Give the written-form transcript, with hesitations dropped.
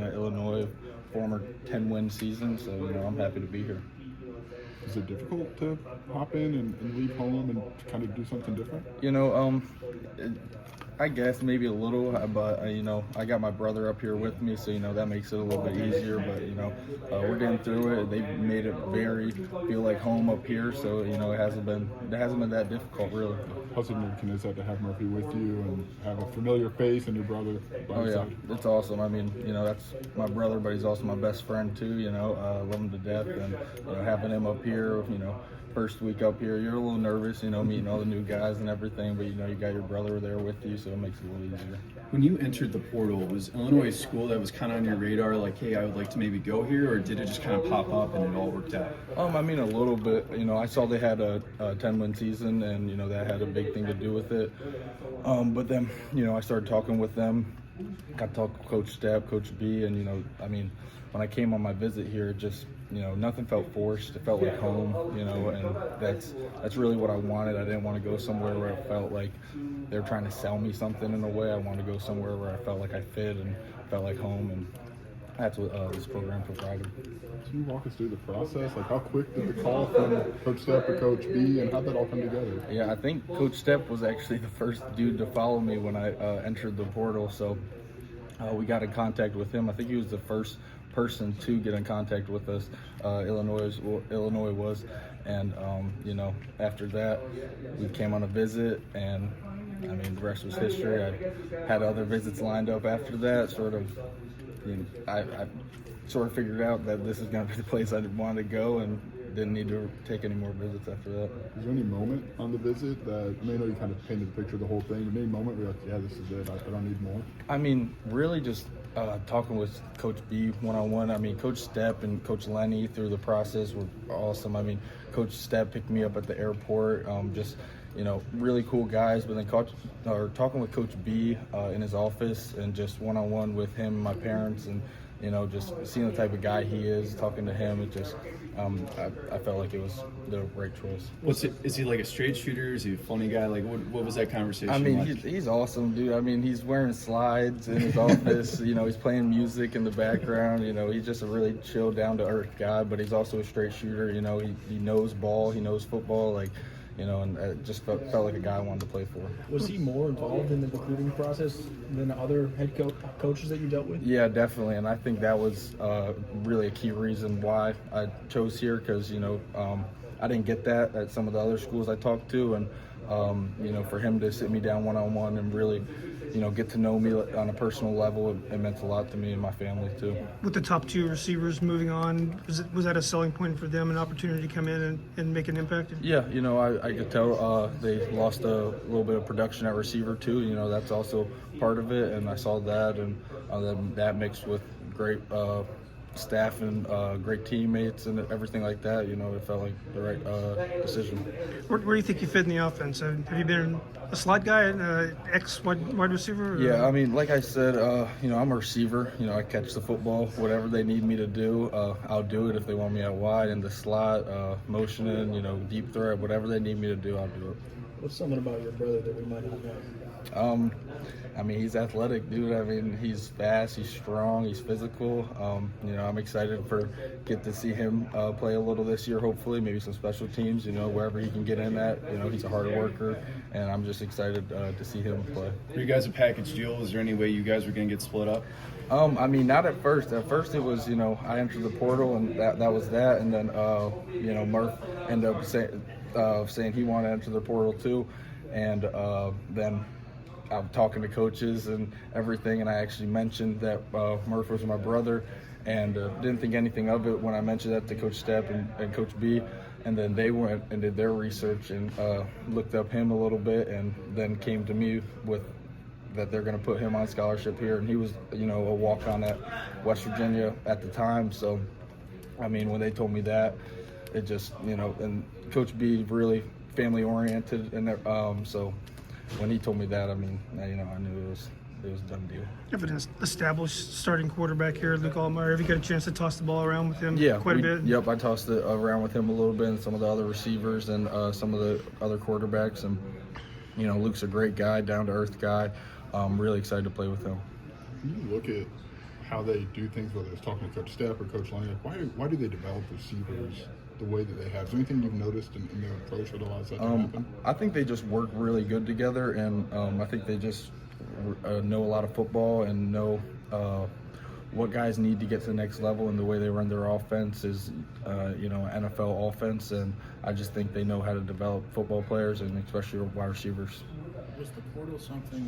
Illinois, former 10-win season, so I'm happy to be here. Is it difficult to hop in and leave home and kind of do something different? I guess maybe a little, but I got my brother up here with me, so that makes it a little bit easier. But we're getting through it. They've made it feel like home up here, so it hasn't been that difficult really. How significant is that to have Murphy with you and have a familiar face and your brother by your side? It's awesome. I mean, that's my brother, but he's also my best friend too. Love him to death, and having him up here, first week up here, you're a little nervous, meeting all the new guys and everything, but you got your brother there with you, so it makes it a little easier. When you entered the portal, was Illinois a school that was kind of on your radar, like, hey, I would like to maybe go here, or did it just kind of pop up and it all worked out? I mean, a little bit. I saw they had a 10-win season, and that had a big thing to do with it. But then, I started talking with them. Got to talk with Coach Stepp, Coach B, and when I came on my visit here, just nothing felt forced. It felt like home, and that's really what I wanted. I didn't want to go somewhere where I felt like they were trying to sell me something in a way. I wanted to go somewhere where I felt like I fit and felt like home, and that's what this program provided. Can you walk us through the process? Like, how quick did the call from Coach Stepp to Coach B, and how'd that all come together? Yeah, I think Coach Stepp was actually the first dude to follow me when I entered the portal, so we got in contact with him. I think he was the first person to get in contact with us. Illinois was, and after that we came on a visit, and the rest was history. I had other visits lined up after that. I sort of figured out that this is going to be the place I wanted to go, and didn't need to take any more visits after that. Was there any moment on the visit that, I know you kind of painted the picture of the whole thing, but any moment where you're like, yeah, this is it, I don't need more? Really just talking with Coach B one-on-one. Coach Stepp and Coach Illini through the process were awesome. Coach Stepp picked me up at the airport, really cool guys. But then talking with Coach B in his office, and just one-on-one with him and my parents, and just seeing the type of guy he is, talking to him, it just I felt like it was the right choice. Is he like a straight shooter? Is he a funny guy? Like, what was that conversation like? He's awesome, dude. He's wearing slides in his office. He's playing music in the background. He's just a really chill, down-to-earth guy, but he's also a straight shooter. He knows ball, he knows football, and it just felt like a guy I wanted to play for. Was he more involved in the recruiting process than other head coaches that you dealt with? Yeah, definitely, and I think that was really a key reason why I chose here, because I didn't get that at some of the other schools I talked to, and for him to sit me down one-on-one and really get to know me on a personal level, it meant a lot to me and my family too. With the top two receivers moving on, was that a selling point for them, an opportunity to come in and make an impact? Yeah, I could tell they lost a little bit of production at receiver too. That's also part of it, and I saw that, and then that mixed with great staff and great teammates and everything like that, it felt like the right decision. Where do you think you fit in the offense? Have you been a slot guy, an ex-wide receiver? Or? Yeah, like I said, I'm a receiver. I catch the football, whatever they need me to do, I'll do it. If they want me out wide, in the slot, motioning, deep threat, whatever they need me to do, I'll do it. What's something about your brother that we might not know? He's athletic, dude. He's fast, he's strong, he's physical. I'm excited get to see him play a little this year, hopefully, maybe some special teams, wherever he can get in at. He's a hard worker, and I'm just excited to see him play. Are you guys a package deal? Is there any way you guys were going to get split up? Not at first. At first it was, I entered the portal, and that was that. And then, Murph ended up saying he wanted to enter the portal too. And then I'm talking to coaches and everything, and I actually mentioned that Murph was my brother, and didn't think anything of it when I mentioned that to Coach Stepp and Coach B. And then they went and did their research and looked up him a little bit, and then came to me with that they're going to put him on scholarship here. And he was, a walk-on at West Virginia at the time. So, when they told me that, it just, and Coach B really family-oriented, and so when he told me that, I knew it was a done deal. You have an established starting quarterback here, Luke Altmaier. Have you got a chance to toss the ball around with him quite a bit? Yep, I tossed it around with him a little bit, and some of the other receivers and some of the other quarterbacks. And, Luke's a great guy, down-to-earth guy. I'm really excited to play with him. Can you look at how they do things, whether it's talking to Coach Stepp or Coach Lonnie? Like, why do they develop receivers the way that they have? Is there anything you've noticed in their approach that allows that to happen? I think they just work really good together, and I think they just know a lot of football and know what guys need to get to the next level, and the way they run their offense is, NFL offense, and I just think they know how to develop football players, and especially wide receivers. Was the portal something